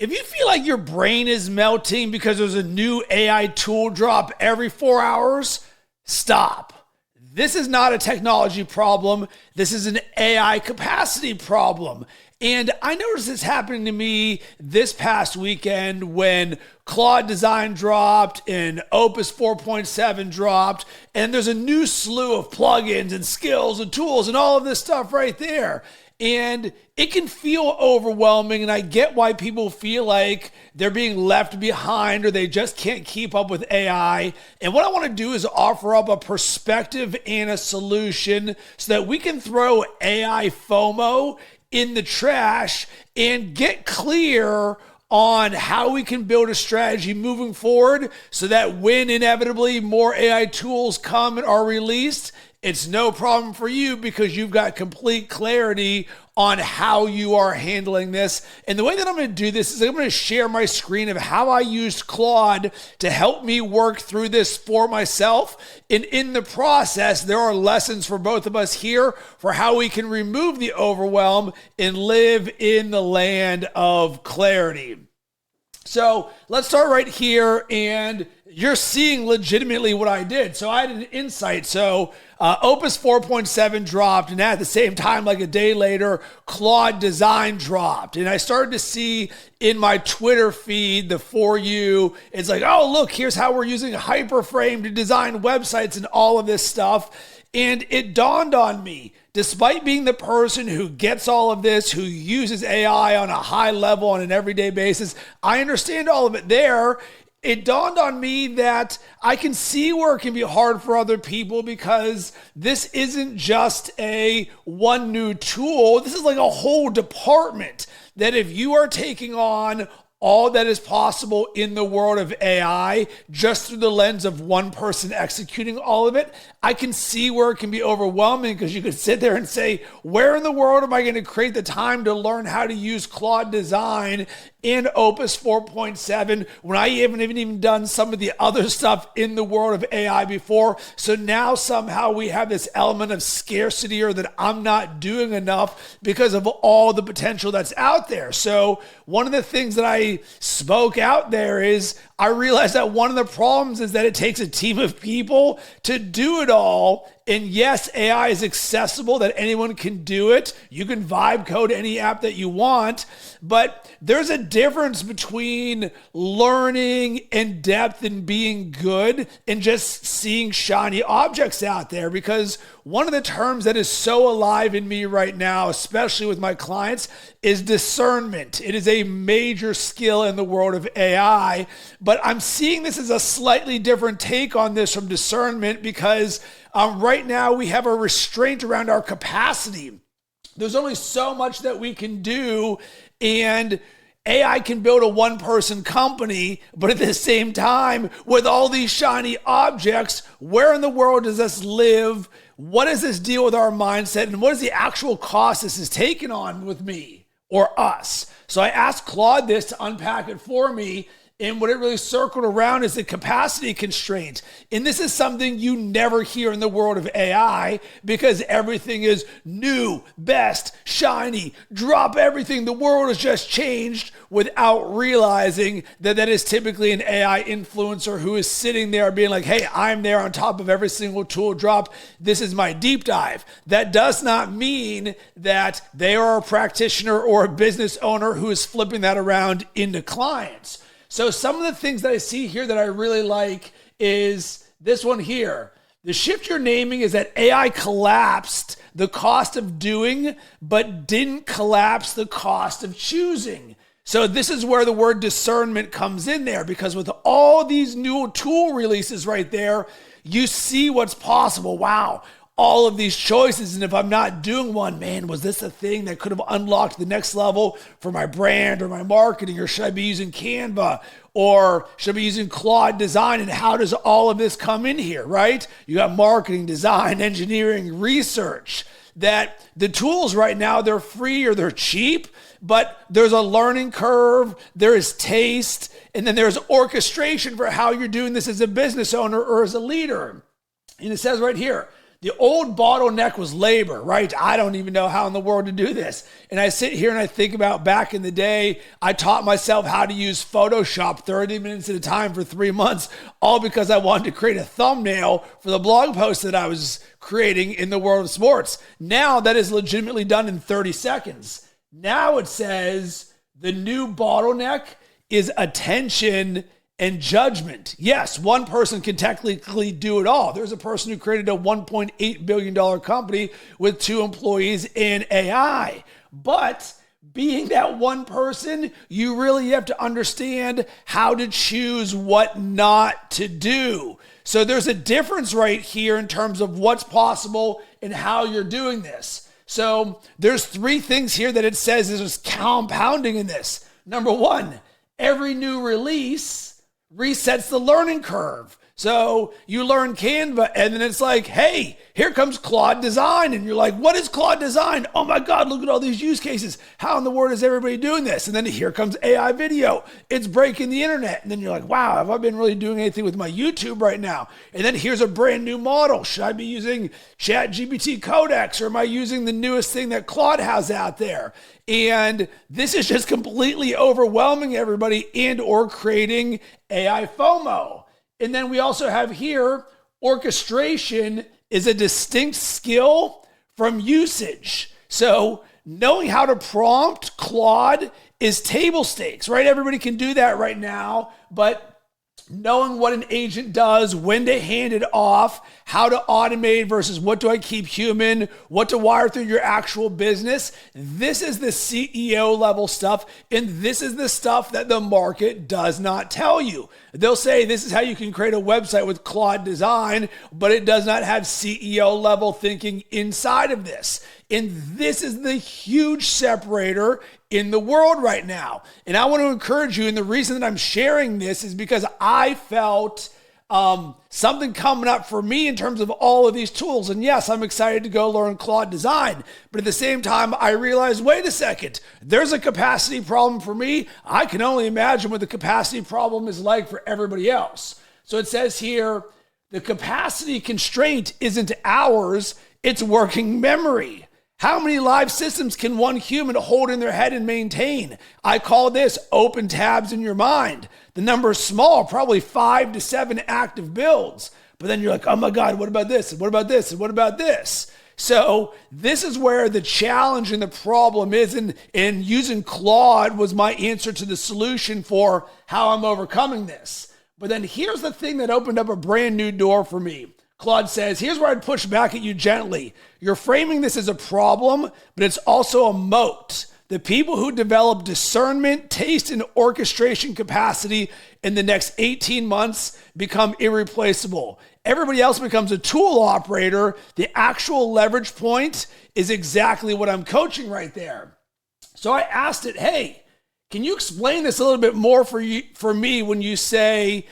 If you feel like your brain is melting because there's a new AI tool drop every 4 hours, stop. This is not a technology problem. This is an AI capacity problem. And I noticed this happening to me this past weekend when Claude Design dropped and Opus 4.7 dropped, and there's a new slew of plugins and skills and tools and all of this stuff right there. And it can feel overwhelming, and I get why people feel like they're being left behind or they just can't keep up with AI. And what I want to do is offer up a perspective and a solution so that we can throw AI FOMO in the trash and get clear on how we can build a strategy moving forward so that when inevitably more AI tools come and are released, it's no problem for you because you've got complete clarity on how you are handling this. And the way that I'm going to do this is I'm going to share my screen of how I used Claude to help me work through this for myself. And in the process, there are lessons for both of us here for how we can remove the overwhelm and live in the land of clarity. So let's start right here, and you're seeing legitimately what I did. So I had an insight. So Opus 4.7 dropped, and at the same time, like a day later, Claude Design dropped. And I started to see in my Twitter feed, the For You, it's like, oh, look, here's how we're using Hyperframe to design websites and all of this stuff. And it dawned on me, despite being the person who gets all of this, who uses AI on a high level on an everyday basis, I understand all of it there. It dawned on me that I can see where it can be hard for other people because this isn't just a one new tool. This is like a whole department that if you are taking on all that is possible in the world of AI, just through the lens of one person executing all of it, I can see where it can be overwhelming because you could sit there and say, where in the world am I going to create the time to learn how to use Claude Design in Opus 4.7 when I haven't even done some of the other stuff in the world of AI before? So now somehow we have this element of scarcity or that I'm not doing enough because of all the potential that's out there. So one of the things that I spoke out there is I realized that one of the problems is that it takes a team of people to do it all. And yes, AI is accessible, that anyone can do it. You can vibe code any app that you want, but there's a difference between learning in depth and being good and just seeing shiny objects out there. Because one of the terms that is so alive in me right now, especially with my clients, is discernment. It is a major skill in the world of AI, but I'm seeing this as a slightly different take on this from discernment because right now we have a restraint around our capacity. There's only so much that we can do, and AI can build a one-person company, but at the same time, with all these shiny objects, where in the world does this live? What does this deal with our mindset? And what is the actual cost this is taking on with me or us? So I asked Claude this to unpack it for me. And what it really circled around is the capacity constraint. And this is something you never hear in the world of AI because everything is new, best, shiny, drop everything. The world has just changed without realizing that that is typically an AI influencer who is sitting there being like, hey, I'm there on top of every single tool drop. This is my deep dive. That does not mean that they are a practitioner or a business owner who is flipping that around into clients. So some of the things that I see here that I really like is this one here. The shift you're naming is that AI collapsed the cost of doing, but didn't collapse the cost of choosing. So this is where the word discernment comes in there, because with all these new tool releases right there, you see what's possible. Wow. All of these choices, and if I'm not doing one, man, was this a thing that could have unlocked the next level for my brand or my marketing, or should I be using Canva, or should I be using Claude Design, and how does all of this come in here, right? You got marketing, design, engineering, research, that the tools right now, they're free or they're cheap, but there's a learning curve, there is taste, and then there's orchestration for how you're doing this as a business owner or as a leader. And it says right here, The old bottleneck was labor, right? I don't even know how in the world to do this. And I sit here and I think about back in the day, I taught myself how to use Photoshop 30 minutes at a time for 3 months, all because I wanted to create a thumbnail for the blog post that I was creating in the world of sports. Now that is legitimately done in 30 seconds. Now it says the new bottleneck is attention and judgment. Yes, one person can technically do it all. There's a person who created a $1.8 billion company with 2 employees in AI. But being that one person, you really have to understand how to choose what not to do. So there's a difference right here in terms of what's possible and how you're doing this. So there's 3 things here that it says is compounding in this. Number 1, every new release resets the learning curve. So you learn Canva and then it's like, hey, here comes Claude Design. And you're like, what is Claude Design? Oh my God, look at all these use cases. How in the world is everybody doing this? And then here comes AI video. It's breaking the internet. And then you're like, wow, have I been really doing anything with my YouTube right now? And then here's a brand new model. Should I be using ChatGPT Codex or am I using the newest thing that Claude has out there? And this is just completely overwhelming everybody and or creating AI FOMO. And then we also have here, orchestration is a distinct skill from usage. So knowing how to prompt Claude is table stakes, right? Everybody can do that right now, but knowing what an agent does, when to hand it off, how to automate versus what do I keep human, what to wire through your actual business. This is the CEO level stuff, and this is the stuff that the market does not tell you. They'll say this is how you can create a website with Claude Design, but it does not have CEO level thinking inside of this. And this is the huge separator in the world right now. And I want to encourage you, and the reason that I'm sharing this is because I felt something coming up for me in terms of all of these tools. And yes, I'm excited to go learn Claude Design. But at the same time, I realized, wait a second, there's a capacity problem for me. I can only imagine what the capacity problem is like for everybody else. So it says here, the capacity constraint isn't hours, it's working memory. How many live systems can one human hold in their head and maintain? I call this open tabs in your mind. The number is small, probably 5 to 7 active builds. But then you're like, oh my God, what about this? And what about this? And what about this? So this is where the challenge and the problem is. And using Claude was my answer to the solution for how I'm overcoming this. But then here's the thing that opened up a brand new door for me. Claude says, here's where I'd push back at you gently. You're framing this as a problem, but it's also a moat. The people who develop discernment, taste, and orchestration capacity in the next 18 months become irreplaceable. Everybody else becomes a tool operator. The actual leverage point is exactly what I'm coaching right there. So I asked it, hey, can you explain this a little bit more for me when you say,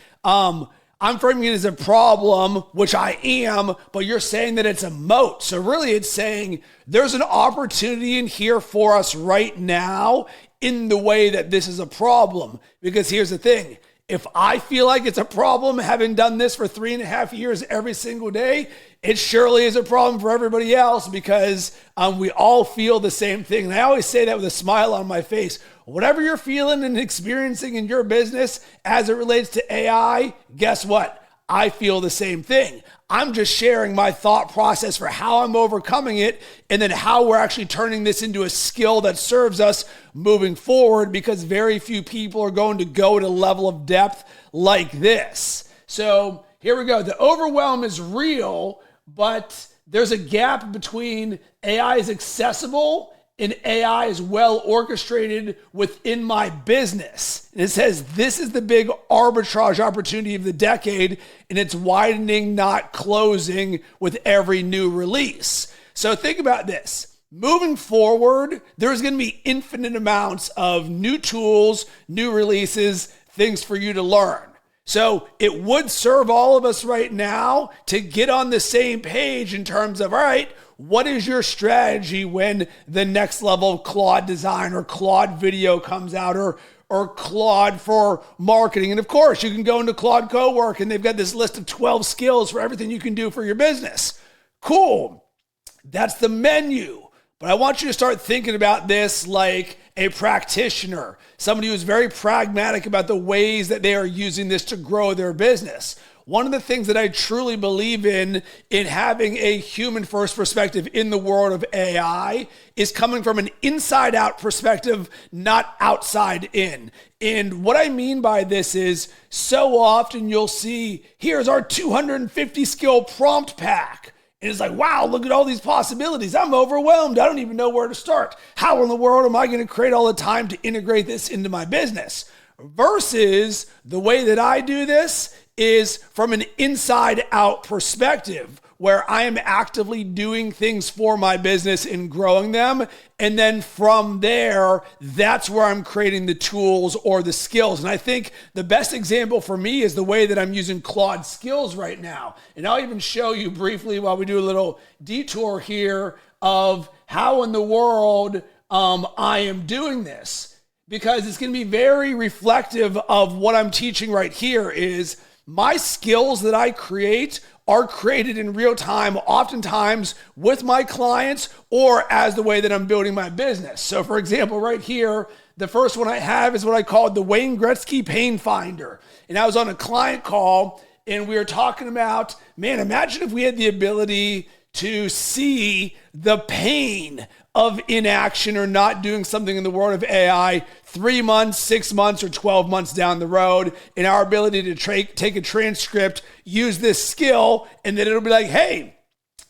I'm framing it as a problem, which I am, but you're saying that it's a moat. So really it's saying there's an opportunity in here for us right now in the way that this is a problem. Because here's the thing, if I feel like it's a problem, having done this for 3.5 years every single day, it surely is a problem for everybody else because we all feel the same thing. And I always say that with a smile on my face. Whatever you're feeling and experiencing in your business as it relates to AI, guess what? I feel the same thing. I'm just sharing my thought process for how I'm overcoming it and then how we're actually turning this into a skill that serves us moving forward because very few people are going to go to a level of depth like this. So here we go. The overwhelm is real, but there's a gap between AI is accessible and AI is well orchestrated within my business. And it says this is the big arbitrage opportunity of the decade, and it's widening, not closing with every new release. So think about this. Moving forward, there's going to be infinite amounts of new tools, new releases, things for you to learn. So it would serve all of us right now to get on the same page in terms of, all right, what is your strategy when the next level of Claude Design or Claude Video comes out or Claude for marketing? And of course, you can go into Claude Co-work and they've got this list of 12 skills for everything you can do for your business. Cool. That's the menu. But I want you to start thinking about this like a practitioner, somebody who's very pragmatic about the ways that they are using this to grow their business. One of the things that I truly believe in having a human first perspective in the world of AI is coming from an inside out perspective, not outside in. And what I mean by this is so often you'll see, here's our 250 skill prompt pack. And it's like, wow, look at all these possibilities. I'm overwhelmed. I don't even know where to start. How in the world am I going to create all the time to integrate this into my business? Versus the way that I do this is from an inside out perspective where I am actively doing things for my business and growing them. And then from there, that's where I'm creating the tools or the skills. And I think the best example for me is the way that I'm using Claude skills right now. And I'll even show you briefly while we do a little detour here of how in the world I am doing this, because it's going to be very reflective of what I'm teaching right here is my skills that I create are created in real time, oftentimes with my clients or as the way that I'm building my business. So for example, right here, the first one I have is what I call the Wayne Gretzky Pain Finder. And I was on a client call and we were talking about, man, imagine if we had the ability to see the pain of inaction or not doing something in the world of AI 3 months, 6 months, or 12 months down the road, and our ability to take a transcript, use this skill, and then it'll be like, hey,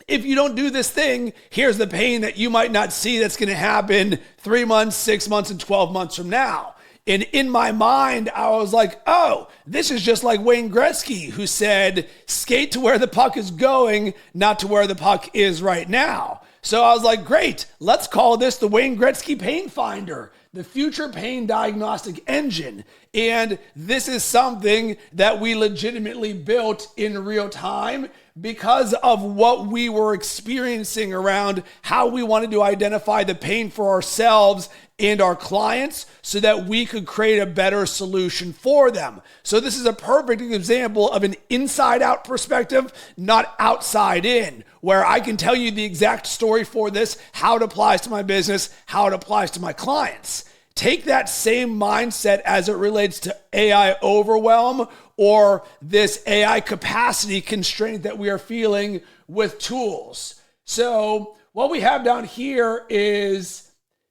if you don't do this thing, here's the pain that you might not see that's going to happen 3 months, 6 months, and 12 months from now. And in my mind, I was like, oh, this is just like Wayne Gretzky, who said, skate to where the puck is going, not to where the puck is right now. So I was like, great, let's call this the Wayne Gretzky Pain Finder, the future pain diagnostic engine. And this is something that we legitimately built in real time because of what we were experiencing around how we wanted to identify the pain for ourselves and our clients so that we could create a better solution for them. So this is a perfect example of an inside out perspective, not outside in, where I can tell you the exact story for this, how it applies to my business, how it applies to my clients. Take that same mindset as it relates to AI overwhelm or this AI capacity constraint that we are feeling with tools. So what we have down here is,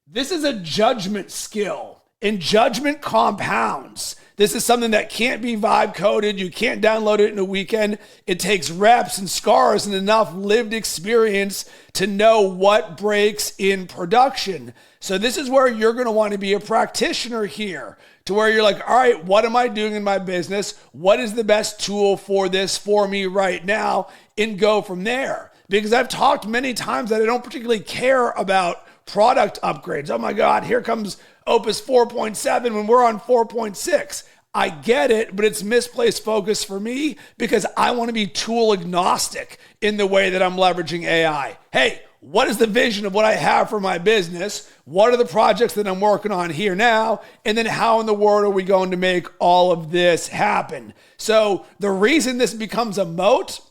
this is a judgment skill, and judgment compounds. This is something that can't be vibe coded. You can't download it in a weekend. It takes reps and scars and enough lived experience to know what breaks in production. So this is where you're going to want to be a practitioner here, to where you're like, all right, what am I doing in my business? What is the best tool for this for me right now? And go from there. Because I've talked many times that I don't particularly care about product upgrades. Oh my God, here comes Opus 4.7 when we're on 4.6. I get it, but it's misplaced focus for me because I want to be tool agnostic in the way that I'm leveraging AI. Hey, what is the vision of what I have for my business? What are the projects that I'm working on here now? And then how in the world are we going to make all of this happen? So the reason this becomes a moat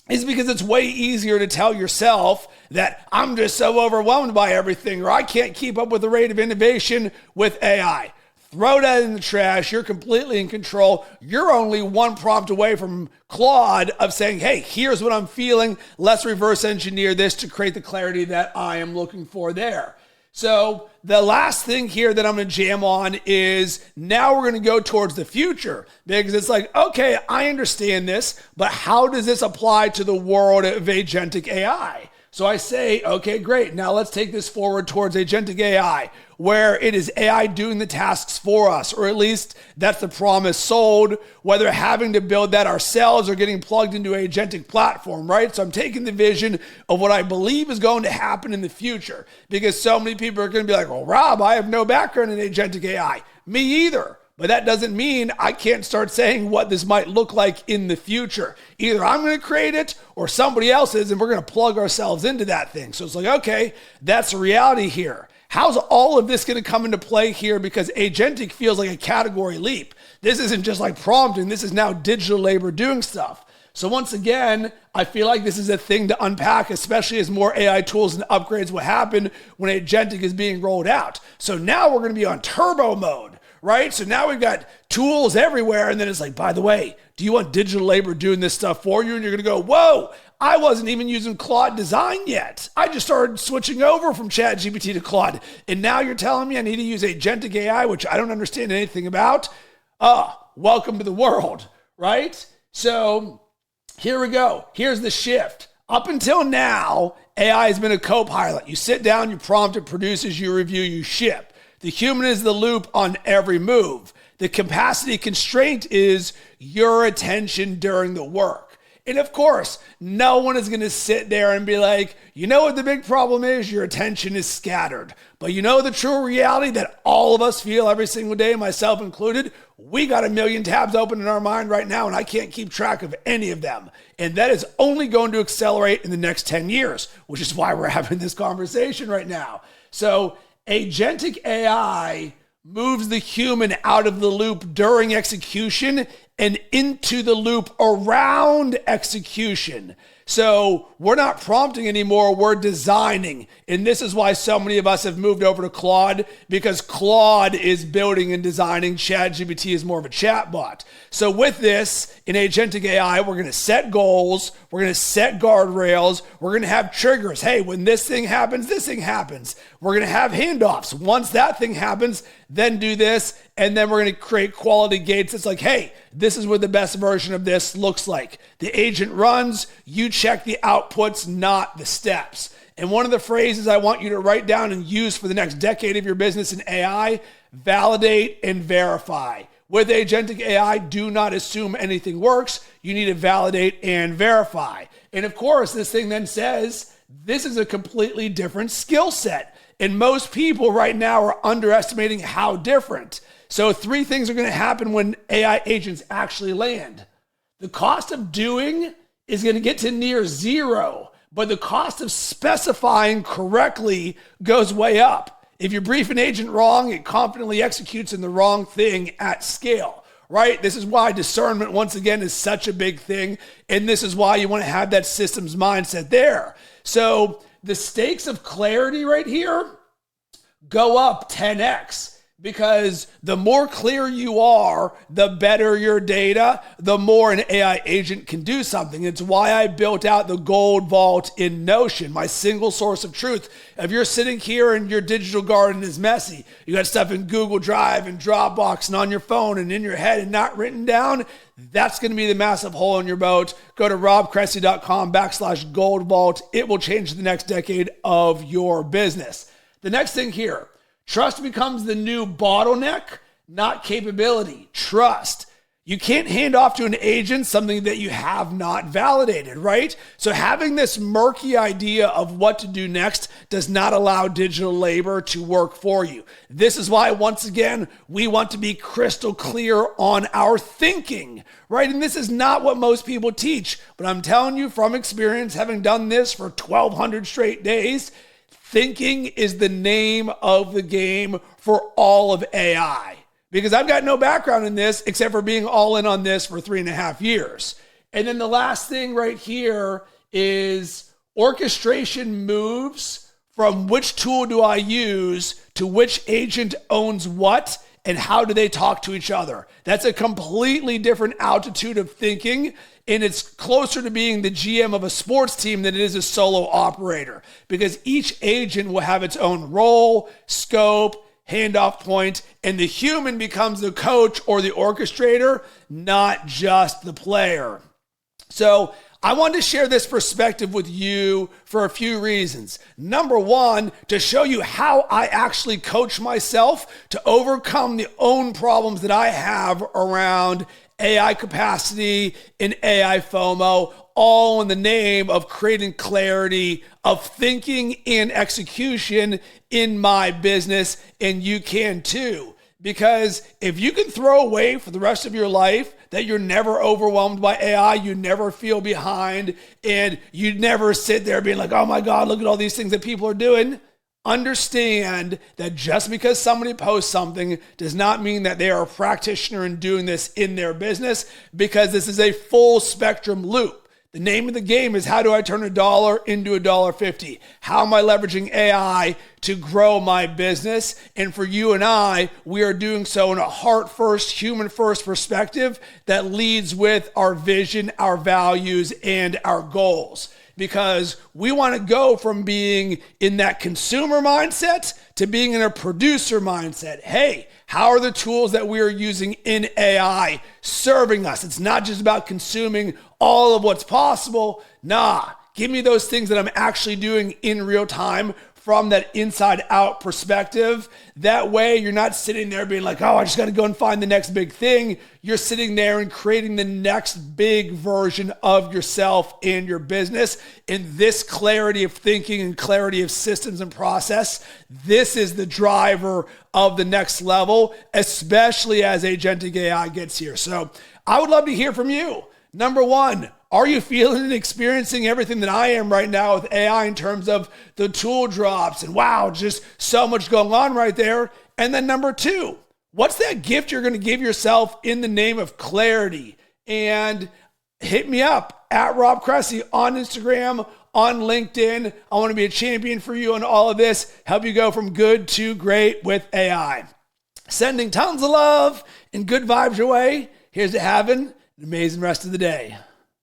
is because it's way easier to tell yourself that I'm just so overwhelmed by everything, or I can't keep up with the rate of innovation with AI. Throw that in the trash. You're completely in control. You're only one prompt away from Claude of saying, hey, here's what I'm feeling. Let's reverse engineer this to create the clarity that I am looking for there. So the last thing here that I'm going to jam on is now we're going to go towards the future, because it's like, okay, I understand this, but how does this apply to the world of agentic AI? So I say, okay, great. Now let's take this forward towards agentic AI, where it is AI doing the tasks for us, or at least that's the promise sold, whether having to build that ourselves or getting plugged into an agentic platform, right? So I'm taking the vision of what I believe is going to happen in the future, because so many people are going to be like, well, Rob, I have no background in agentic AI. Me either. But that doesn't mean I can't start saying what this might look like in the future. Either I'm going to create it or somebody else is, and we're going to plug ourselves into that thing. So it's like, okay, that's the reality here. How's all of this going to come into play here? Because agentic feels like a category leap. This isn't just like prompting. This is now digital labor doing stuff. So once again, I feel like this is a thing to unpack, especially as more AI tools and upgrades will happen when agentic is being rolled out. So now we're going to be on turbo mode, right? So now we've got tools everywhere. And then it's like, by the way, do you want digital labor doing this stuff for you? And you're going to go, whoa, I wasn't even using Claude Design yet. I just started switching over from ChatGPT to Claude. And now you're telling me I need to use agentic AI, which I don't understand anything about. Welcome to the world, right? So here we go. Here's the shift. Up until now, AI has been a co-pilot. You sit down, you prompt, it produces, you review, you ship. The human is the loop on every move. The capacity constraint is your attention during the work. And of course, no one is going to sit there and be like, you know what the big problem is? Your attention is scattered. But you know the true reality that all of us feel every single day, myself included? We got a million tabs open in our mind right now, and I can't keep track of any of them. And that is only going to accelerate in the next 10 years, which is why we're having this conversation right now. So agentic AI moves the human out of the loop during execution and into the loop around execution. So we're not prompting anymore, we're designing. And this is why so many of us have moved over to Claude, because Claude is building and designing. ChatGPT is more of a chatbot. So with this, in agentic AI, we're going to set goals, we're going to set guardrails, we're going to have triggers. Hey, when this thing happens, this thing happens. We're going to have handoffs. Once that thing happens, then do this. And then we're going to create quality gates. It's like, hey, this is what the best version of this looks like. The agent runs, you check the outputs, not the steps. And one of the phrases I want you to write down and use for the next decade of your business in AI, validate and verify. With agentic AI, do not assume anything works. You need to validate and verify. And of course, this thing then says, this is a completely different skill set. And most people right now are underestimating how different. So 3 things are going to happen when AI agents actually land. The cost of doing is going to get to near zero, but the cost of specifying correctly goes way up. If you brief an agent wrong, it confidently executes in the wrong thing at scale, right? This is why discernment, once again, is such a big thing. And this is why you want to have that systems mindset there. So the stakes of clarity right here go up 10x. Because the more clear you are, the better your data, the more an AI agent can do something. It's why I built out the gold vault in Notion, my single source of truth. If you're sitting here and your digital garden is messy, you got stuff in Google Drive and Dropbox and on your phone and in your head and not written down, that's going to be the massive hole in your boat. Go to robcressy.com/gold vault. It will change the next decade of your business. The next thing here, trust becomes the new bottleneck, not capability. Trust. You can't hand off to an agent something that you have not validated, right? So having this murky idea of what to do next does not allow digital labor to work for you. This is why, once again, we want to be crystal clear on our thinking, right? And this is not what most people teach, but I'm telling you from experience, having done this for 1,200 straight days, thinking is the name of the game for all of AI. Because I've got no background in this except for being all in on this for 3.5 years. And then the last thing right here is orchestration moves from which tool do I use to which agent owns what and how do they talk to each other. That's a completely different altitude of thinking. And it's closer to being the GM of a sports team than it is a solo operator, because each agent will have its own role, scope, handoff point, and the human becomes the coach or the orchestrator, not just the player. So I wanted to share this perspective with you for a few reasons. Number one, to show you how I actually coach myself to overcome the own problems that I have around AI capacity and AI FOMO, all in the name of creating clarity of thinking and execution in my business, and you can too. Because if you can throw away for the rest of your life that you're never overwhelmed by AI, you never feel behind, and you never sit there being like, oh my God, look at all these things that people are doing, understand that just because somebody posts something does not mean that they are a practitioner in doing this in their business, because this is a full spectrum loop. The name of the game is, how do I turn $1 into $1.50? How am I leveraging AI to grow my business? And for you and I, we are doing so in a heart first, human first perspective that leads with our vision, our values, and our goals. Because we want to go from being in that consumer mindset to being in a producer mindset. Hey, how are the tools that we are using in AI serving us? It's not just about consuming all of what's possible. Nah, give me those things that I'm actually doing in real time from that inside out perspective. That way you're not sitting there being like, oh, I just got to go and find the next big thing. You're sitting there and creating the next big version of yourself and your business. In this clarity of thinking and clarity of systems and process, this is the driver of the next level, especially as agentic AI gets here. So I would love to hear from you. Number one, are you feeling and experiencing everything that I am right now with AI in terms of the tool drops and wow, just so much going on right there? And then number two, what's that gift you're going to give yourself in the name of clarity? And hit me up at Rob Cressy on Instagram, on LinkedIn. I want to be a champion for you on all of this, help you go from good to great with AI. Sending tons of love and good vibes your way. Here's to having an amazing rest of the day.